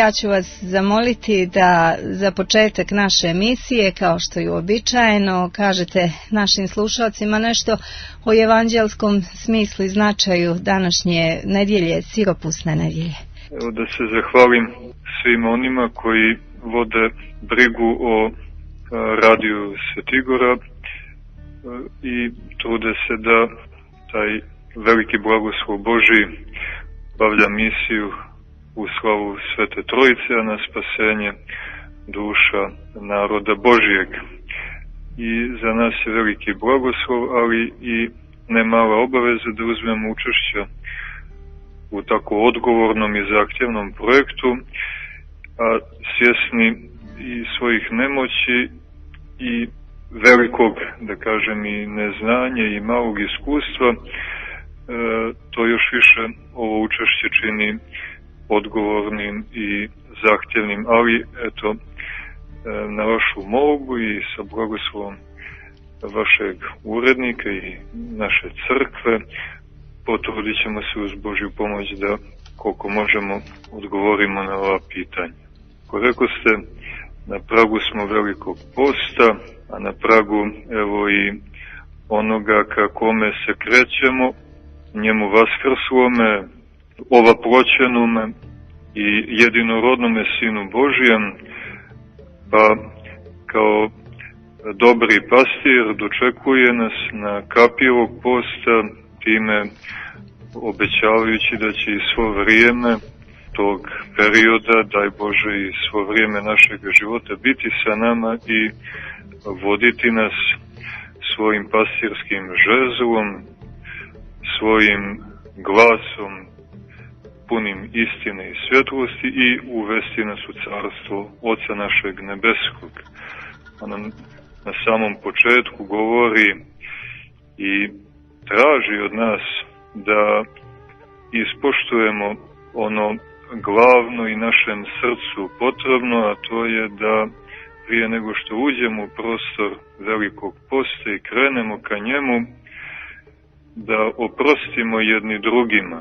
Ja ću vas zamoliti da za početak naše emisije, kao što je uobičajeno, kažete našim slušalcima nešto o evanđelskom smislu i značaju današnje nedjelje, siropusne nedjelje. Evo da se zahvalim svim onima koji vode brigu o radiju Svetigora i trude se da taj veliki blagoslov Božji bavlja misiju u slavu Svete Trojice, a na spasenje duša naroda Božijeg. I za nas je veliki blagoslov, ali i ne mala obaveza da uzmemo učešće u tako odgovornom i zahtjevnom projektu, a svjesni i svojih nemoći i velikog, da kažem, i neznanja i malog iskustva, to još više ovo učešće čini odgovornim i zahtjevnim, ali eto, na vašu molbu i sa blagoslovom vašeg urednika i naše crkve potrudit ćemo se uz Božju pomoć da koliko možemo odgovorimo na ova pitanja. Ko rekao ste, na pragu smo velikog posta, a na pragu evo i onoga ka kome se krećemo, njemu vaskrslome, ovaploćenome i jedinorodnome Sinu Božijem, pa kao dobri pastir dočekuje nas na kapi ovog posta, time obećavajući da će i svo vrijeme tog perioda, daj Bože i svo vrijeme našeg života, biti sa nama i voditi nas svojim pastirskim žezlom, svojim glasom punim istine i svjetlosti i uvesti nas u carstvo Oca našeg nebeskog. On nam na samom početku govori i traži od nas da ispoštujemo ono glavno i našem srcu potrebno, a to je da prije nego što uđemo u prostor velikog posta i krenemo ka njemu, da oprostimo jedni drugima.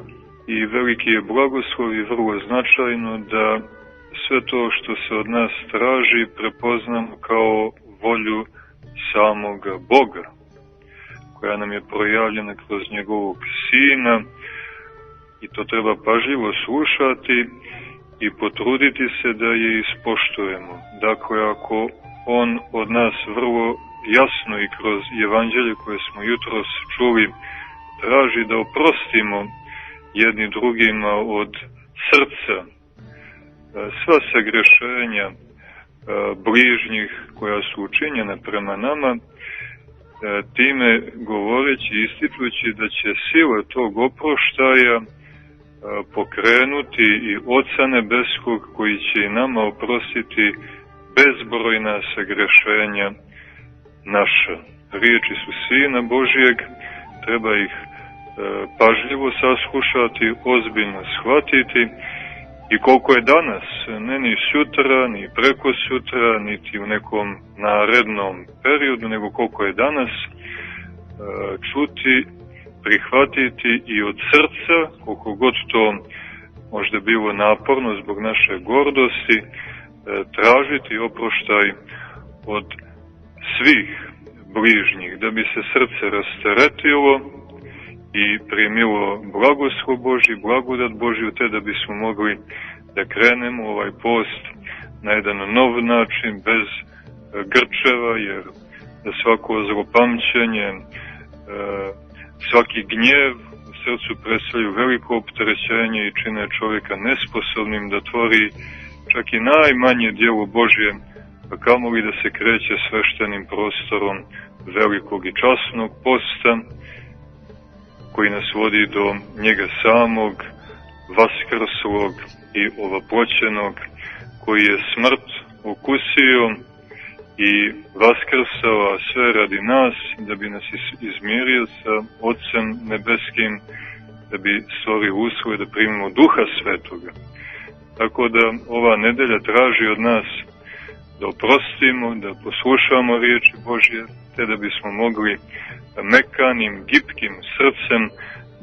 I veliki je blagoslov i vrlo značajno da sve to što se od nas traži prepoznamo kao volju samoga Boga, koja nam je projavljena kroz njegovog Sina, i to treba pažljivo slušati i potruditi se da je ispoštujemo. Dakle, ako on od nas vrlo jasno i kroz evanđelje koje smo jutros čuli traži da oprostimo jedni drugima od srca sva sagrešenja bližnjih koja su učinjena prema nama, time govoreći i ističući da će sila tog oproštaja pokrenuti i Oca nebeskog koji će i nama oprostiti bezbrojna sagrešenja naša. Riječi su Sina Božijeg, treba ih pažljivo saslušati, ozbiljno shvatiti, i koliko je danas, ne ni sutra, ni preko sutra, niti u nekom narednom periodu, nego koliko je danas, čuti, prihvatiti i od srca, koliko god to možda bilo naporno zbog naše gordosti, tražiti oproštaj od svih bližnjih, da bi se srce rasteretilo i primilo blagoslov Božji, blagodat Božju, te da bismo mogli da krenemo u ovaj post na jedan nov način, bez grčeva, jer da svako zlopamćenje, svaki gnjev u srcu predstavlja veliko opterećenje i čine čovjeka nesposobnim da tvori čak i najmanje djelo Božje, pa kamoli da se kreće sveštenim prostorom velikog i časnog posta, koji nas vodi do njega samog, vaskrslog i ovaploćenog, koji je smrt okusio i vaskrsao, a sve radi nas, da bi nas izmirio sa Otcem nebeskim, da bi stvorio uslove da primimo Duha Svetoga. Tako da ova nedelja traži od nas da oprostimo, da poslušamo riječi Božje, te da bismo mogli mekanim, gipkim srcem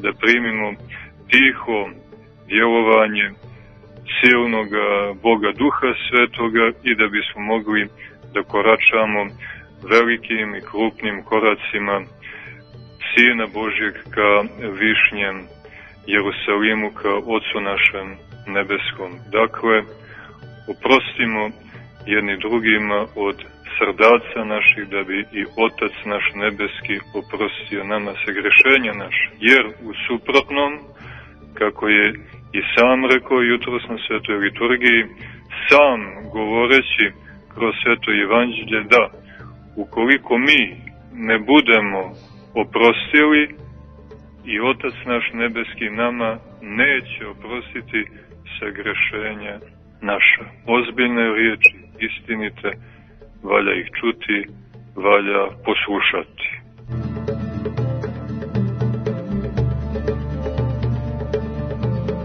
da primimo tiho djelovanje silnog Boga Duha Svetoga i da bismo mogli da koračamo velikim i krupnim koracima Sina Božjeg ka višnjem Jerusalimu, ka Otcu našem nebeskom. Dakle, oprostimo jedni drugima od srdaca naših, da bi i Otac naš nebeski oprostio nama segrešenja naše. Jer u suprotnom, kako je i sam rekao jutros na svetoj liturgiji, sam govoreći kroz sveto evanđelje, da ukoliko mi ne budemo oprostili, i Otac naš nebeski nama neće oprostiti sagrešenja naša. Ozbiljne riječi, istinite, valja ih čuti, valja poslušati.